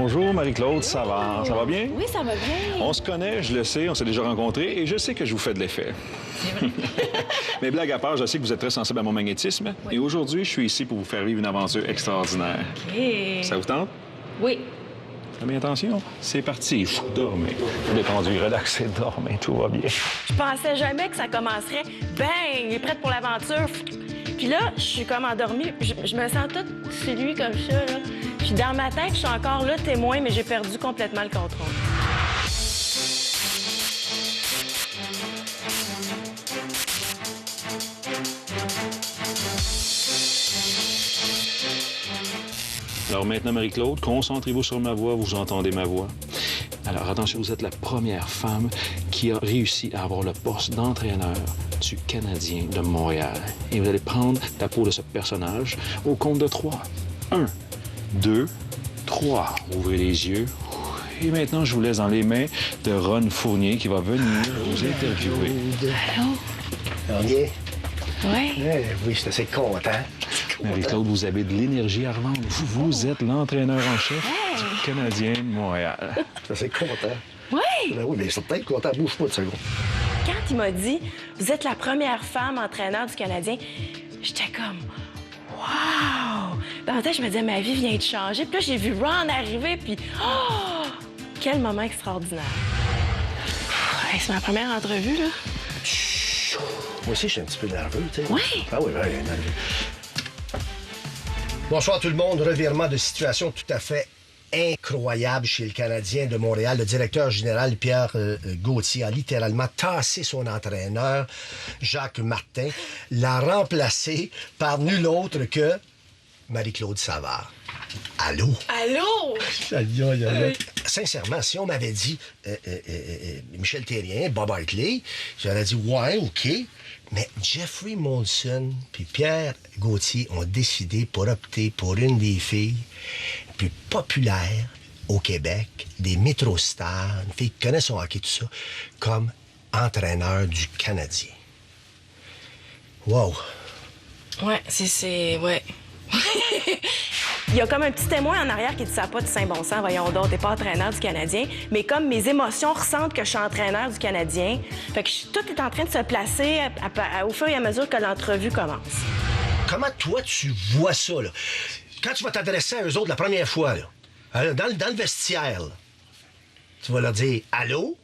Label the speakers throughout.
Speaker 1: Bonjour Marie-Claude Savard, ça va bien?
Speaker 2: Oui, ça va bien.
Speaker 1: On se connaît, je le sais, on s'est déjà rencontrés et je sais que je vous fais de l'effet.
Speaker 2: C'est vrai.
Speaker 1: Mais blague à part, je sais que vous êtes très sensible à mon magnétisme.
Speaker 2: Oui.
Speaker 1: Et aujourd'hui, je suis ici pour vous faire vivre une aventure extraordinaire.
Speaker 2: OK.
Speaker 1: Ça vous tente?
Speaker 2: Oui.
Speaker 1: Faites bien attention. C'est parti. Dormez. Détendu, relaxé, dormez, tout va bien.
Speaker 2: Je pensais jamais que ça commencerait. Bang! Il est prêt pour l'aventure. Puis là, je suis comme endormie. Je me sens toute chez lui comme ça, là. Puis dans ma tête, je suis encore là, témoin, mais j'ai perdu complètement le contrôle.
Speaker 1: Alors maintenant, Marie-Claude, concentrez-vous sur ma voix, vous entendez ma voix. Alors attention, vous êtes la première femme qui a réussi à avoir le poste d'entraîneur du Canadien de Montréal. Et vous allez prendre la peau de ce personnage au compte de 3. 1, 2, 3. Ouvrez les yeux. Et maintenant, je vous laisse dans les mains de Ron Fournier qui va venir vous interviewer.
Speaker 2: Allô?
Speaker 3: Ça va bien?
Speaker 2: Oui.
Speaker 3: Oui, je suis assez content.
Speaker 1: Marie-Claude, vous avez de l'énergie à revendre. Vous êtes l'entraîneur en chef du Canadien de Montréal.
Speaker 3: Je suis assez content.
Speaker 2: Oui.
Speaker 3: Ben oui, mais c'est peut-être content. Bouge pas de seconde.
Speaker 2: Quand il m'a dit, vous êtes la première femme entraîneur du Canadien, j'étais comme, wow! Dans ma tête, je me disais, ma vie vient de changer. Puis là, j'ai vu Ron arriver, puis, oh! Quel moment extraordinaire. Hey, c'est ma première entrevue, là.
Speaker 3: Chut. Moi aussi, je suis un petit peu nerveux, tu sais.
Speaker 2: Oui.
Speaker 3: Ah oui, nerveux. Bonsoir tout le monde. Revirement de situation tout à fait incroyable chez le Canadien de Montréal. Le directeur général Pierre Gauthier a littéralement tassé son entraîneur, Jacques Martin, l'a remplacé par nul autre que Marie-Claude Savard. Allô?
Speaker 2: Allô?
Speaker 3: Sincèrement, si on m'avait dit Michel Therrien, Bob Hartley, j'aurais dit ouais, OK. Mais Jeffrey Molson puis Pierre Gauthier ont décidé pour opter pour une des filles plus populaires au Québec, des métro-stars, une fille qui connaît son hockey, tout ça, comme entraîneur du Canadien. Wow!
Speaker 2: Ouais, ouais. Il y a comme un petit témoin en arrière qui dit ça n'a pas de saint bon sens, voyons donc, t'es pas entraîneur du Canadien. Mais comme mes émotions ressentent que je suis entraîneur du Canadien, fait que tout est en train de se placer au fur et à mesure que l'entrevue commence.
Speaker 3: Comment toi tu vois ça, là? Quand tu vas t'adresser à eux autres la première fois, là, dans le vestiaire, là, tu vas leur dire « Allô?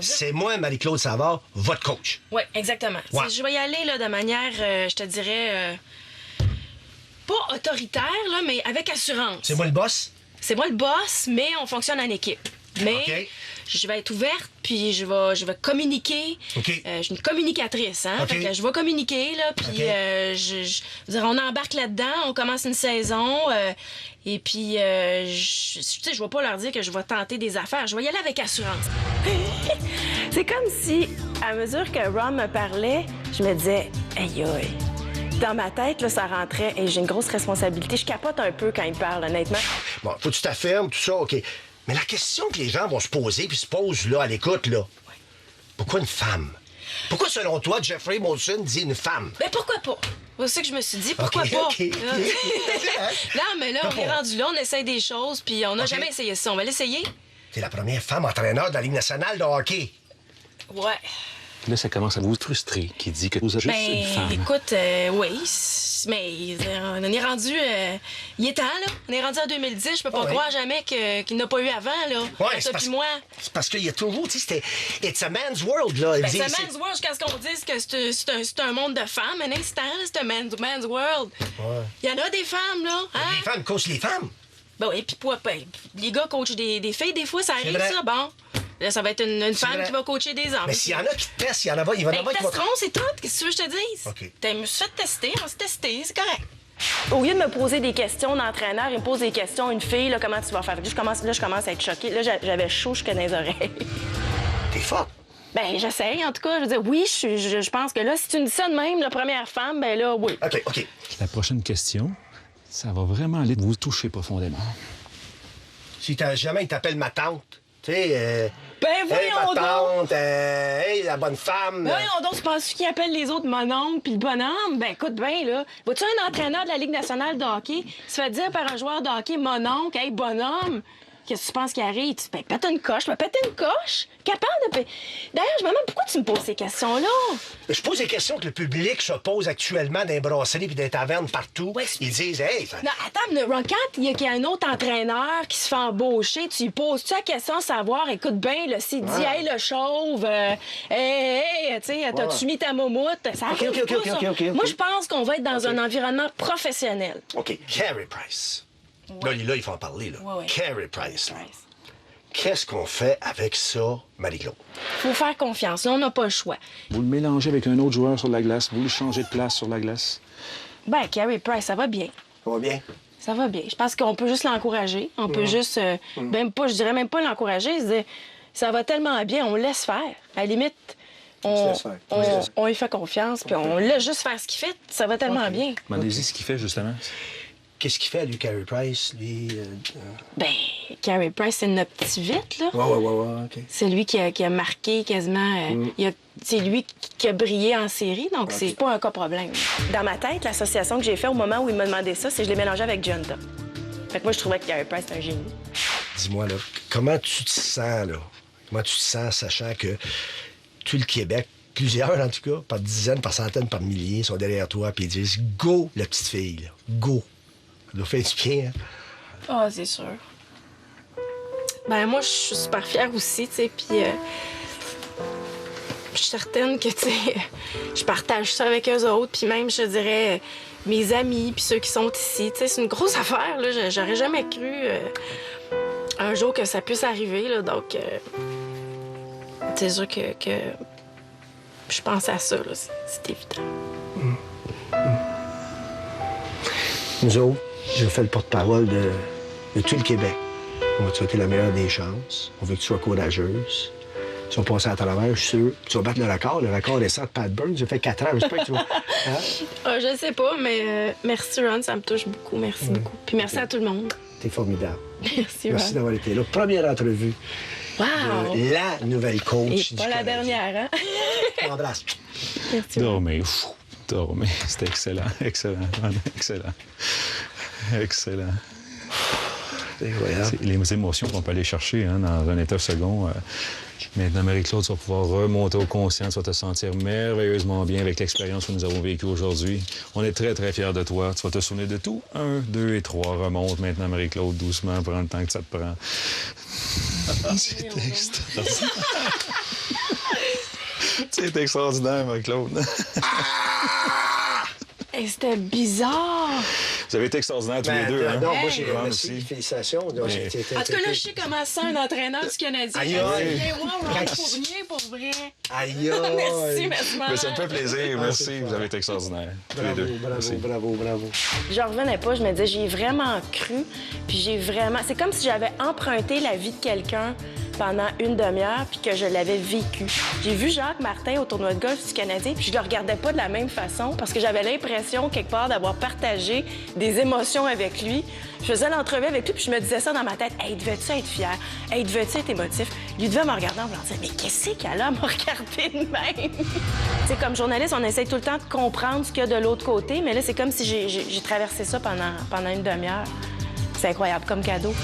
Speaker 3: C'est moi, Marie-Claude Savard, votre coach. »
Speaker 2: Oui, exactement.
Speaker 3: Ouais.
Speaker 2: Je vais y aller là, de manière, je te dirais, pas autoritaire, là, mais avec assurance.
Speaker 3: C'est moi le boss?
Speaker 2: C'est moi le boss, mais on fonctionne en équipe. Mais
Speaker 3: OK.
Speaker 2: je vais être ouverte, puis je vais communiquer.
Speaker 3: OK.
Speaker 2: Je suis une communicatrice, hein?
Speaker 3: OK.
Speaker 2: Fait que je vais communiquer, là, puis
Speaker 3: OK.
Speaker 2: je veux dire, on embarque là-dedans, on commence une saison, et puis, tu sais, je vais pas leur dire que je vais tenter des affaires, je vais y aller avec assurance. C'est comme si, à mesure que Ron me parlait, je me disais, aïe aïe. Dans ma tête, là, ça rentrait, et j'ai une grosse responsabilité. Je capote un peu quand il parle, honnêtement.
Speaker 3: Bon, faut que tu t'affirmes, tout ça, OK. Mais la question que les gens vont se poser, puis se posent là, à l'écoute, là, pourquoi une femme? Pourquoi, selon toi, Jeffrey Molson dit une femme?
Speaker 2: Ben pourquoi pas? C'est ça que je me suis dit, pourquoi
Speaker 3: OK,
Speaker 2: pas?
Speaker 3: OK.
Speaker 2: Non, mais là, on est rendu là, on essaye des choses, puis on n'a
Speaker 3: OK.
Speaker 2: jamais essayé ça. On va l'essayer?
Speaker 3: T'es la première femme entraîneur de la Ligue nationale de hockey.
Speaker 2: Ouais.
Speaker 1: Là, ça commence à vous frustrer, qui dit que vous êtes juste une femme.
Speaker 2: Écoute, oui, mais on est rendu... il est temps, là. On est rendu en 2010. Je peux pas
Speaker 3: Ouais.
Speaker 2: croire jamais qu'il n'a pas eu avant, là.
Speaker 3: Ouais,
Speaker 2: Toi puis moi.
Speaker 3: c'est parce qu'il y a toujours, tu sais, c'était It's a man's world, là.
Speaker 2: Ben, c'est un man's world jusqu'à ce qu'on dise que c'est un monde de femmes. Un instant, là, c'est un man's world.
Speaker 3: Ouais.
Speaker 2: Il y en a des femmes, là. Hein?
Speaker 3: Les femmes coachent les femmes.
Speaker 2: Bon, et puis les gars coachent des filles, des fois, ça arrive,
Speaker 3: vrai.
Speaker 2: ça. Bon, là, ça va être une femme
Speaker 3: vrai.
Speaker 2: qui va coacher des hommes.
Speaker 3: Mais s'il y en a qui te testent, il va y en
Speaker 2: Ben,
Speaker 3: avoir qui vont...
Speaker 2: testeront, c'est tout. Qu'est-ce que tu veux que je te dise?
Speaker 3: OK.
Speaker 2: Je me suis fait tester, on s'est testé, c'est correct. Au lieu de me poser des questions d'entraîneur, il me pose des questions, une fille, là, comment tu vas faire? Je commence à être choquée. Là, j'avais chaud jusque dans les oreilles.
Speaker 3: T'es forte.
Speaker 2: Ben, j'essaye, en tout cas. Je veux dire, oui, je pense que là, si tu me dis ça de même, la première femme, ben là, oui.
Speaker 3: OK.
Speaker 1: La prochaine question, ça va vraiment aller de vous toucher profondément.
Speaker 3: Si jamais il t'appelle ma tante, tu sais...
Speaker 2: Ben,
Speaker 3: hey,
Speaker 2: voyons
Speaker 3: ma
Speaker 2: donc!
Speaker 3: tante, hey, la bonne femme...
Speaker 2: Voyons donc, tu penses qu'il appelle les autres mon oncle puis le bonhomme? Ben, écoute bien, là. Vois-tu un entraîneur de la Ligue nationale de hockey se fait dire par un joueur de hockey, mon oncle, hey, bonhomme? Qu'est-ce que tu penses qui arrive? Tu ben, pètes une coche, ben, pète une coche. Capable de D'ailleurs, je me demande pourquoi tu me poses ces questions-là.
Speaker 3: Je pose des questions que le public se pose actuellement dans les brasseries et dans les tavernes partout.
Speaker 2: Ouais.
Speaker 3: Ils disent, hey,
Speaker 2: Non, attends, quand il y a un autre entraîneur qui se fait embaucher, tu lui poses-tu la question de savoir, écoute bien, là, s'il dit, hey, le chauve, hey, tu sais, t'as-tu mis ta moumoute? Ça arrive pas, ça. Moi, je pense qu'on va être dans un environnement professionnel.
Speaker 3: OK, Carey Price. Là, il faut en parler, là.
Speaker 2: Ouais.
Speaker 3: Carey Price, là. Qu'est-ce qu'on fait avec ça, Marie-Claude?
Speaker 2: Faut faire confiance. Là, on n'a pas le choix.
Speaker 1: Vous le mélangez avec un autre joueur sur la glace, vous le changez de place sur la glace.
Speaker 2: Ben, Carey Price, ça va bien.
Speaker 3: Ça va bien?
Speaker 2: Ça va bien. Je pense qu'on peut juste l'encourager. On peut juste, même pas, je dirais même pas l'encourager. Se dire, ça va tellement bien, on le laisse faire. À la limite, on lui fait confiance, puis on laisse juste faire ce qu'il fait. Ça va tellement bien.
Speaker 1: Demandez-y ce qu'il fait, justement.
Speaker 3: Qu'est-ce qu'il fait, lui, Carey Price? Lui.
Speaker 2: Ben, Carey Price, c'est notre petit vite, là.
Speaker 3: Ouais, OK.
Speaker 2: C'est lui qui a marqué quasiment. C'est lui qui a brillé en série, donc c'est pas un cas problème. Dans ma tête, l'association que j'ai faite au moment où il m'a demandé ça, c'est que je l'ai mélangé avec Giunta. Fait que moi, je trouvais que Carey Price, c'est un génie.
Speaker 3: Dis-moi, là, comment tu te sens, là? Comment tu te sens, sachant que tout le Québec, plusieurs en tout cas, par dizaines, par centaines, par milliers, sont derrière toi, puis ils disent « Go, la petite fille, là. Go! » Ça doit faire du bien, hein?
Speaker 2: Ah, c'est sûr. Ben, moi, je suis super fière aussi, tu sais, puis je suis certaine que, tu sais, je partage ça avec eux autres, puis même, je dirais, mes amis, puis ceux qui sont ici, tu sais, c'est une grosse affaire, là. J'aurais jamais cru un jour que ça puisse arriver, là, donc c'est sûr que je pense à ça, là, c'est évident.
Speaker 3: Nous autres, je fais le porte-parole de tout le Québec. On va te souhaiter la meilleure des chances. On veut que tu sois courageuse. Tu vas passer à travers, je suis sûr. Tu vas battre le record. Le record récent de Pat Burns, ça fait 4 ans. J'espère que tu vas... Hein?
Speaker 2: Je sais pas, mais merci, Ron, ça me touche beaucoup. Merci beaucoup. Puis merci à tout le monde.
Speaker 3: T'es formidable.
Speaker 2: Merci, Ron.
Speaker 3: Merci d'avoir été là. Première entrevue
Speaker 2: Wow!
Speaker 3: de la nouvelle coach
Speaker 2: Et
Speaker 3: du
Speaker 2: pas la
Speaker 3: Canadien.
Speaker 2: dernière, hein?
Speaker 3: Je t'embrasse.
Speaker 2: Merci, Ron.
Speaker 1: Dormez, dormez. C'était excellent, excellent, excellent. Excellent.
Speaker 3: C'est incroyable.
Speaker 1: C'est les émotions qu'on peut aller chercher hein, dans un état second. Maintenant, Marie-Claude, tu vas pouvoir remonter au conscient, tu vas te sentir merveilleusement bien avec l'expérience que nous avons vécue aujourd'hui. On est très, très fiers de toi. Tu vas te souvenir de tout. 1, 2 et 3. Remonte maintenant, Marie-Claude, doucement. Prends le temps que ça te prend. C'est extraordinaire. C'est extraordinaire, Marie-Claude.
Speaker 2: Hey, c'était bizarre!
Speaker 1: Vous avez été extraordinaires tous les deux. Hein?
Speaker 3: Non, moi,
Speaker 2: Hey.
Speaker 3: j'ai merci. Félicitations. Donc,
Speaker 1: Mais-
Speaker 2: En tout cas, là, je sais comment ça, un entraîneur du Canadien.
Speaker 3: Aïe, aïe.
Speaker 2: Hey, wow, Ron, pour rien, pour vrai.
Speaker 3: Aïe,
Speaker 2: Merci,
Speaker 3: aïe.
Speaker 2: merci,
Speaker 1: Mais ça me fait plaisir.
Speaker 3: c'est
Speaker 1: Merci. Vous
Speaker 3: fort.
Speaker 1: avez été extraordinaires. Tous les
Speaker 3: Bravo,
Speaker 1: deux. Merci.
Speaker 3: bravo.
Speaker 2: J'en revenais pas, je me disais, j'y ai vraiment cru, puis j'ai vraiment... C'est comme si j'avais emprunté la vie de quelqu'un pendant une demi-heure, puis que je l'avais vécu. J'ai vu Jacques Martin au tournoi de golf du Canadien, puis je le regardais pas de la même façon, parce que j'avais l'impression, quelque part, d'avoir partagé des émotions avec lui. Je faisais l'entrevue avec lui, puis je me disais ça dans ma tête. Hey, devais-tu être fier? Hey, devais-tu être émotif? Lui devait me regarder en me disant, mais qu'est-ce qu'elle a à me regarder de même? C'est comme journaliste, on essaie tout le temps de comprendre ce qu'il y a de l'autre côté, mais là, c'est comme si j'ai traversé ça pendant une demi-heure. C'est incroyable comme cadeau.